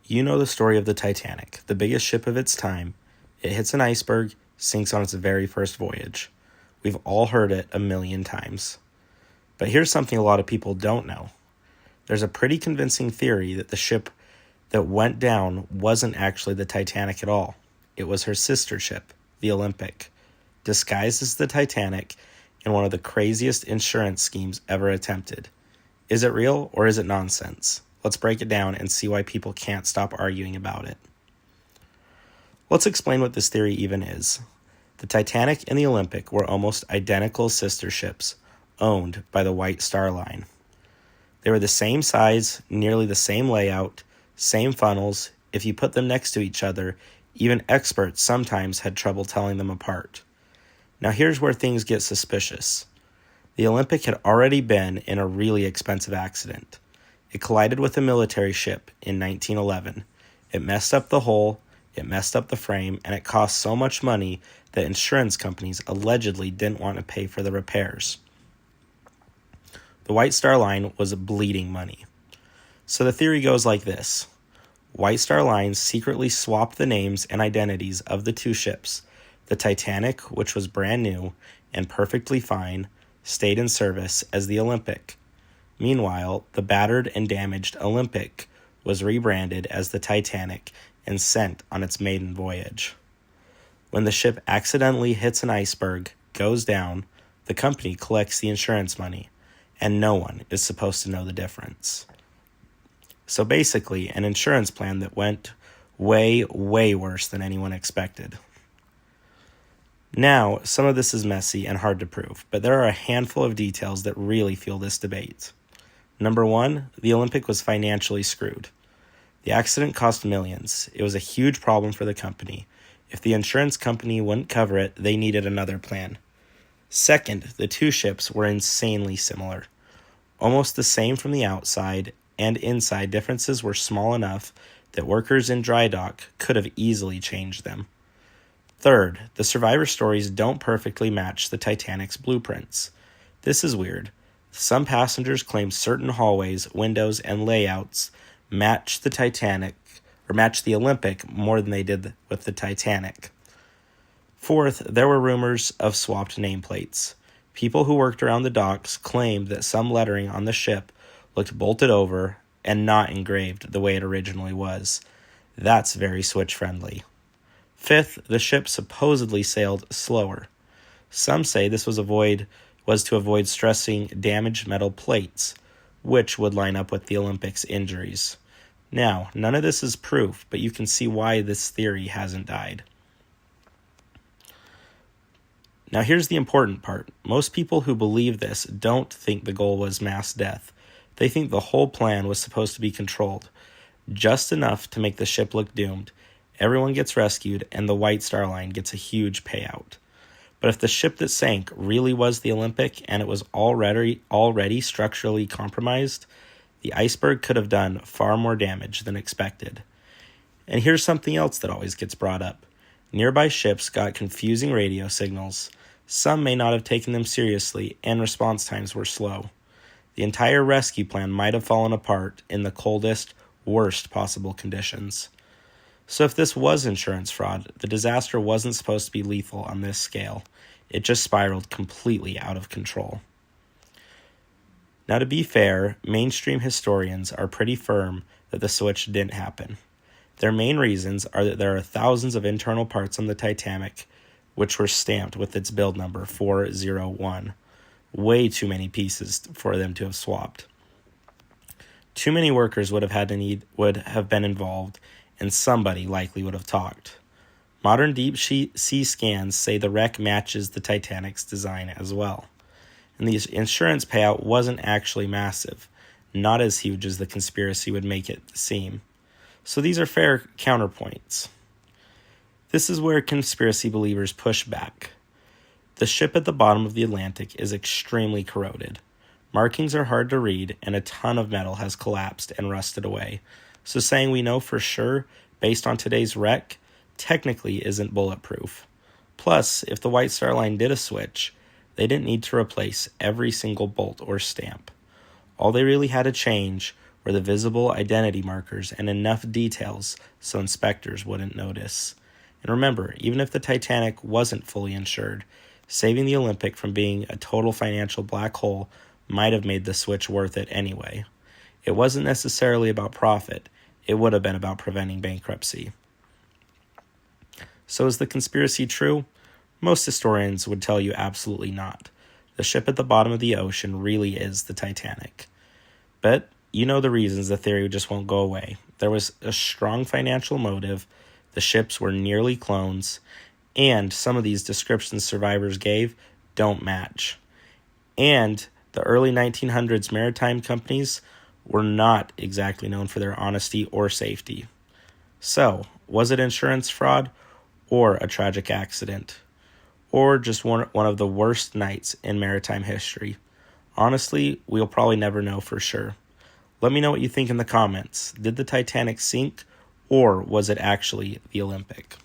You know the story of the Titanic, the biggest ship of its time. It hits an iceberg, sinks on its very first voyage. We've all heard it a million times. But here's something a lot of people don't know. There's a pretty convincing theory that the ship that went down wasn't actually the Titanic at all. It was her sister ship, the Olympic, disguised as the Titanic in one of the craziest insurance schemes ever attempted. Is it real or is it nonsense? Let's break it down and see why people can't stop arguing about it. Let's explain what this theory even is. The Titanic and the Olympic were almost identical sister ships, owned by the White Star Line. They were the same size, nearly the same layout, same funnels. If you put them next to each other, even experts sometimes had trouble telling them apart. Now here's where things get suspicious. The Olympic had already been in a really expensive accident. It collided with a military ship in 1911. It messed up the hull, it messed up the frame, and it cost so much money that insurance companies allegedly didn't want to pay for the repairs. The White Star Line was bleeding money. So the theory goes like this. White Star Line secretly swapped the names and identities of the two ships. The Titanic, which was brand new and perfectly fine, stayed in service as the Olympic. Meanwhile, the battered and damaged Olympic was rebranded as the Titanic and sent on its maiden voyage. When the ship accidentally hits an iceberg, goes down, the company collects the insurance money, and no one is supposed to know the difference. So basically, an insurance plan that went way, way worse than anyone expected. Now, some of this is messy and hard to prove, but there are a handful of details that really fuel this debate. Number one, the Olympic was financially screwed. The accident cost millions. It was a huge problem for the company. If the insurance company wouldn't cover it, they needed another plan. Second, the two ships were insanely similar. Almost the same from the outside, and inside differences were small enough that workers in dry dock could have easily changed them. Third, the survivor stories don't perfectly match the Titanic's blueprints. This is weird. Some passengers claim certain hallways, windows, and layouts match the Olympic more than they did with the Titanic. Fourth, there were rumors of swapped nameplates. People who worked around the docks claimed that some lettering on the ship looked bolted over and not engraved the way it originally was. That's very switch-friendly. Fifth, the ship supposedly sailed slower. Some say this was to avoid stressing damaged metal plates, which would line up with the Olympics' injuries. Now, none of this is proof, but you can see why this theory hasn't died. Now here's the important part. Most people who believe this don't think the goal was mass death. They think the whole plan was supposed to be controlled, just enough to make the ship look doomed. Everyone gets rescued, and the White Star Line gets a huge payout. But if the ship that sank really was the Olympic and it was already structurally compromised, the iceberg could have done far more damage than expected. And here's something else that always gets brought up. Nearby ships got confusing radio signals. Some may not have taken them seriously, and response times were slow. The entire rescue plan might have fallen apart in the coldest, worst possible conditions. So if this was insurance fraud, the disaster wasn't supposed to be lethal on this scale. It just spiraled completely out of control. Now, to be fair, mainstream historians are pretty firm that the switch didn't happen. Their main reasons are that there are thousands of internal parts on the Titanic which were stamped with its build number 401. Way too many pieces for them to have swapped. Too many workers would have been involved, and somebody likely would have talked. Modern deep sea scans say the wreck matches the Titanic's design as well. And the insurance payout wasn't actually massive, not as huge as the conspiracy would make it seem. So these are fair counterpoints. This is where conspiracy believers push back. The ship at the bottom of the Atlantic is extremely corroded. Markings are hard to read, and a ton of metal has collapsed and rusted away. So saying we know for sure, based on today's wreck, technically isn't bulletproof. Plus, if the White Star Line did a switch, they didn't need to replace every single bolt or stamp. All they really had to change were the visible identity markers and enough details so inspectors wouldn't notice. And remember, even if the Titanic wasn't fully insured, saving the Olympic from being a total financial black hole might have made the switch worth it anyway. It wasn't necessarily about profit. It would have been about preventing bankruptcy. So is the conspiracy true? Most historians would tell you absolutely not. The ship at the bottom of the ocean really is the Titanic. But you know the reasons the theory just won't go away. There was a strong financial motive, the ships were nearly clones, and some of these descriptions survivors gave don't match. And the early 1900s maritime companies were not exactly known for their honesty or safety. So, was it insurance fraud or a tragic accident? Or just one of the worst nights in maritime history? Honestly, we'll probably never know for sure. Let me know what you think in the comments. Did the Titanic sink, or was it actually the Olympic?